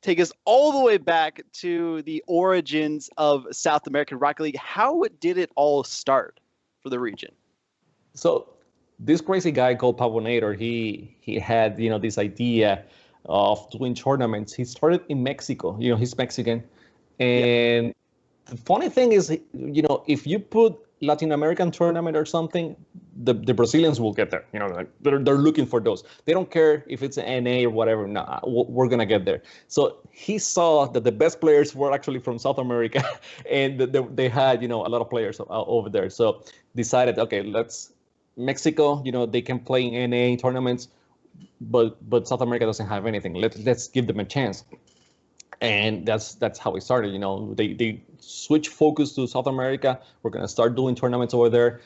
take us all the way back to the origins of South American Rocket League. How did it all start for the region? So this crazy guy called Pavonator, he had this idea of doing tournaments. He started in Mexico. He's Mexican, Yeah. and the funny thing is, if you put Latin American tournament or something, the Brazilians will get there. Like they're looking for those. They don't care if it's an NA or whatever. No, we're gonna get there. So he saw that the best players were actually from South America, and they had a lot of players over there. So decided, okay, let's Mexico. They can play in NA tournaments, but South America doesn't have anything. Let's give them a chance. And that's how it started. They switch focus to South America. We're gonna start doing tournaments over there.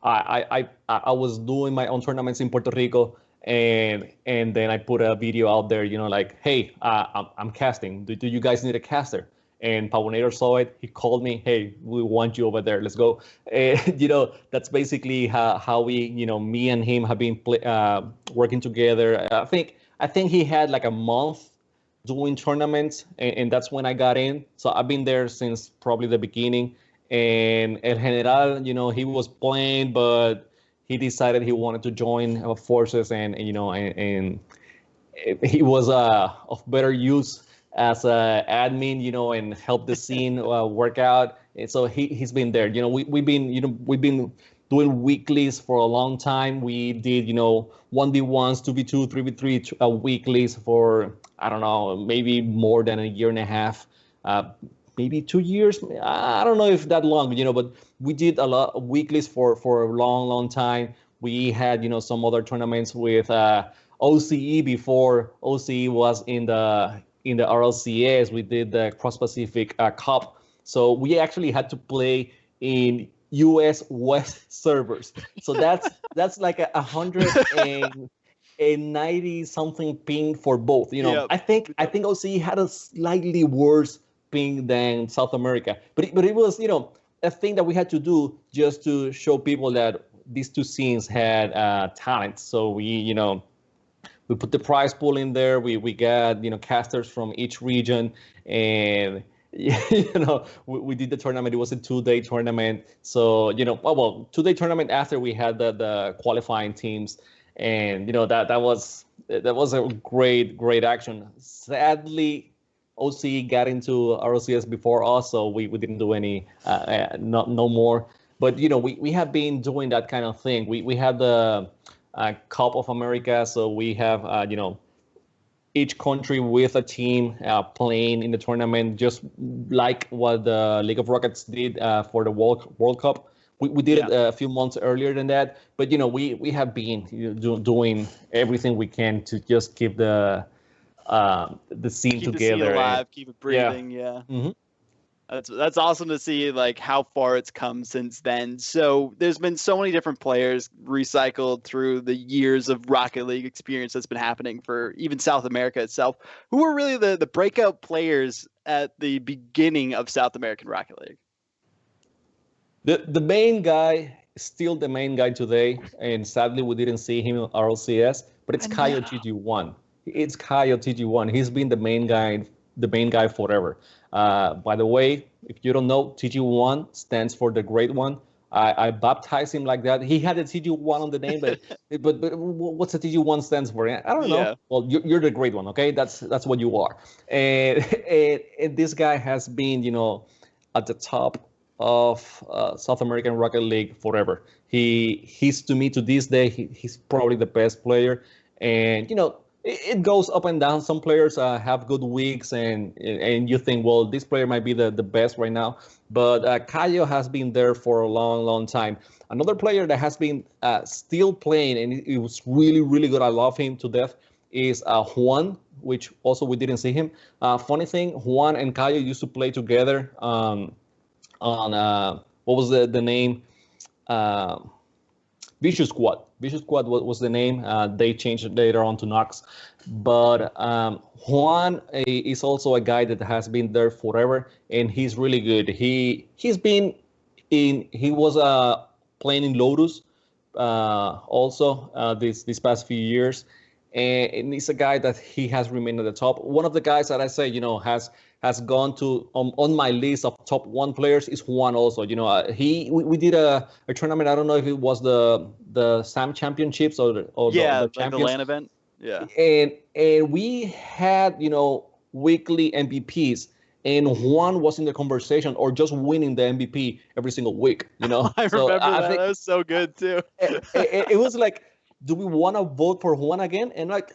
I was doing my own tournaments in Puerto Rico, and then I put a video out there, like, hey, I'm casting. Do you guys need a caster? And Pavonator saw it. He called me. Hey, we want you over there. Let's go. And that's basically how we, me and him have been working together. I think he had like a month doing tournaments, and that's when I got in. So I've been there since probably the beginning. And El General, he was playing, but he decided he wanted to join forces, and he was of better use as a admin, and help the scene work out. And so he's been there. We've been doing weeklies for a long time. We did 1v1s, 2v2, 3v3 weeklies for, I don't know, maybe more than a year and a half, maybe 2 years. I don't know if that long, but we did a lot of weeklies for a long time. We had some other tournaments with OCE before OCE was in the RLCS. We did the Cross Pacific Cup, so we actually had to play in US West servers. So that's like 190 something ping for both. Yep. I think OCE had a slightly worse ping than South America, but it was a thing that we had to do just to show people that these two scenes had talent. So we put the prize pool in there. We got casters from each region, and we did the tournament. It was a 2-day tournament. So 2-day tournament after we had the qualifying teams, and that was a great action. Sadly, OC got into RLCS before us, so we didn't do any no more. But we have been doing that kind of thing. We had the Cup of America, so we have each country with a team playing in the tournament, just like what the League of Rockets did for the World Cup. We did it a few months earlier than that, but we have been doing everything we can to just keep the scene keep together, the scene alive, keep it breathing. Yeah. Mm-hmm. That's awesome to see, like, how far it's come since then. So there's been so many different players recycled through the years of Rocket League experience that's been happening for even South America itself. Who were really the breakout players at the beginning of South American Rocket League? The main guy, still the main guy today, and sadly we didn't see him in RLCS, but it's Kaio TG1. It's Kaio TG1. He's been the main guy forever. By the way, if you don't know, TG1 stands for the Great One. I baptized him like that. He had a TG1 on the name, but what's the TG1 stands for? I don't know. Well, you're the Great One, okay? That's what you are. And this guy has been, at the top of South American Rocket League forever. He's to me to this day, he's probably the best player. And it goes up and down. Some players have good weeks, and you think, well, this player might be the best right now. But Kaio has been there for a long time. Another player that has been still playing, and it was really good. I love him to death. Is Juan, which also we didn't see him. Funny thing, Juan and Kaio used to play together on what was the name? Vicious Squad. Vicious Squad was the name. They changed it later on to Nox. But Juan is also a guy that has been there forever, and he's really good. He was playing in Lotus also this past few years, and he's a guy that he has remained at the top. One of the guys that I say, has gone to on my list of top 1 players is Juan also. We did a tournament. I don't know if it was the SAM Championships or the like Champions. the LAN event. Yeah. And we had, weekly MVPs, and Juan was in the conversation or just winning the MVP every single week. I remember that. That was so good too. It was like, do we want to vote for Juan again? And like,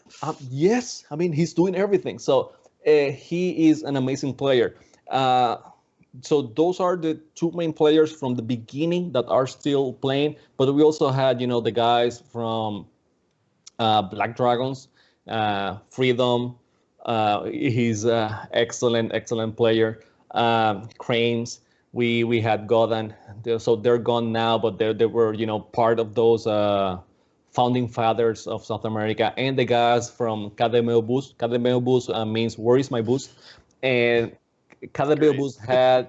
yes. I mean, he's doing everything. So he is an amazing player. So those are the 2 main players from the beginning that are still playing. But we also had, the guys from Black Dragons, Freedom. He's an excellent player. Cranes. We had Godan. So they're gone now, but they were, part of those founding fathers of South America, and the guys from Cadê Boost. Cadê Boost means where is my boost? And Cadê Boost had,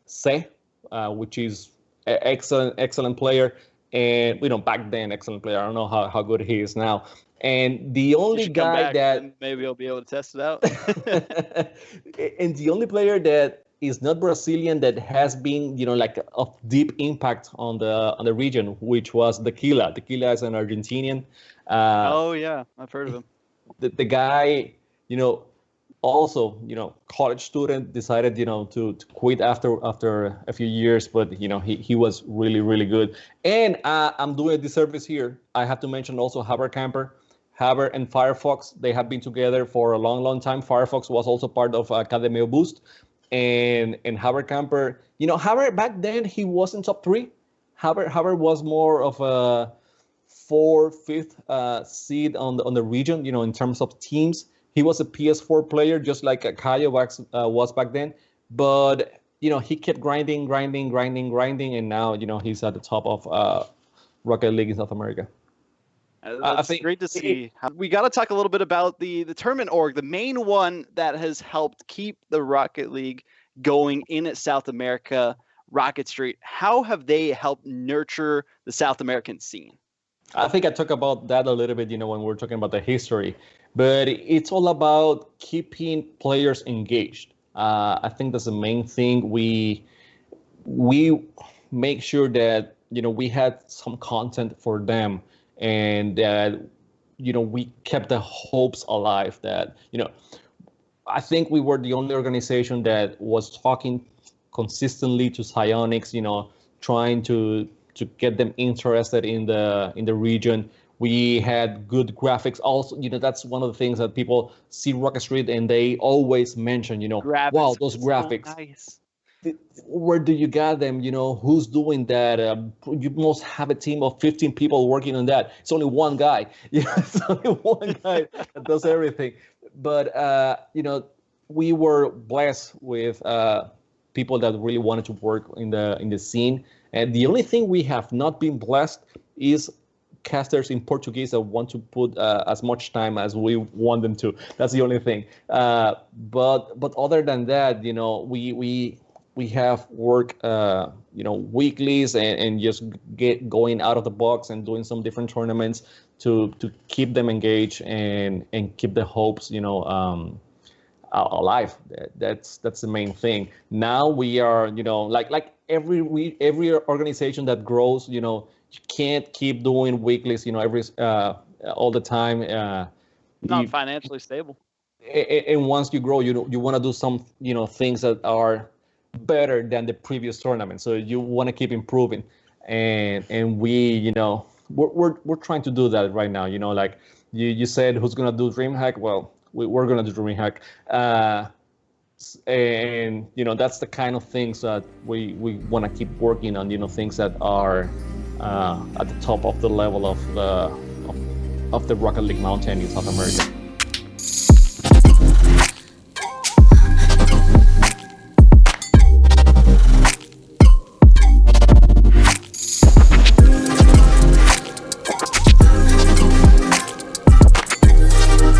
C, which is an excellent player. And, back then, excellent player. I don't know how good he is now. And the only guy that maybe I'll be able to test it out. And the only player that is not Brazilian that has been, like of deep impact on the region, which was Tequila. Tequila is an Argentinian. Oh yeah, I've heard of him. The guy, also, college student, decided, to quit after a few years, but he was really good. And I'm doing a disservice here. I have to mention also Haberkamper. Haber and Firefox, they have been together for a long time. Firefox was also part of Cadê Boost. And Haberkamper, Haber back then, he wasn't top 3. Haber was more of a 4th, 5th seed on the region, in terms of teams. He was a PS4 player, just like Kaio was back then. But, he kept grinding, and now, he's at the top of Rocket League in South America. I think great to see. We got to talk a little bit about the tournament org, the main one that has helped keep the Rocket League going in at South America, Rocket Street. How have they helped nurture the South American scene? I think I talk about that a little bit, when we're talking about the history, but it's all about keeping players engaged. I think that's the main thing. We make sure that, we had some content for them, and that, we kept the hopes alive that, I think we were the only organization that was talking consistently to Psyonix, trying to get them interested in the region. We had good graphics. Also, that's one of the things that people see Rocket Street and they always mention, graphics, wow, those graphics. So nice. Where do you get them? Who's doing that? You must have a team of 15 people working on that. It's only one guy. It's only one guy that does everything. But we were blessed with people that really wanted to work in the scene. And the only thing we have not been blessed is casters in Portuguese that want to put as much time as we want them to. That's the only thing. But other than that, we have work, weeklies and just get going out of the box and doing some different tournaments to keep them engaged and keep the hopes, alive. That's the main thing. Now we are, like every organization that grows, you can't keep doing weeklies, every all the time. Not financially stable. And once you grow, you want to do some, things that are better than the previous tournament. So you want to keep improving, and we, we're trying to do that right now. Like you said, who's gonna do DreamHack? Well, we're gonna do DreamHack, and that's the kind of things that we want to keep working on. Things that are at the top of the level of the Rocket League mountain in South America.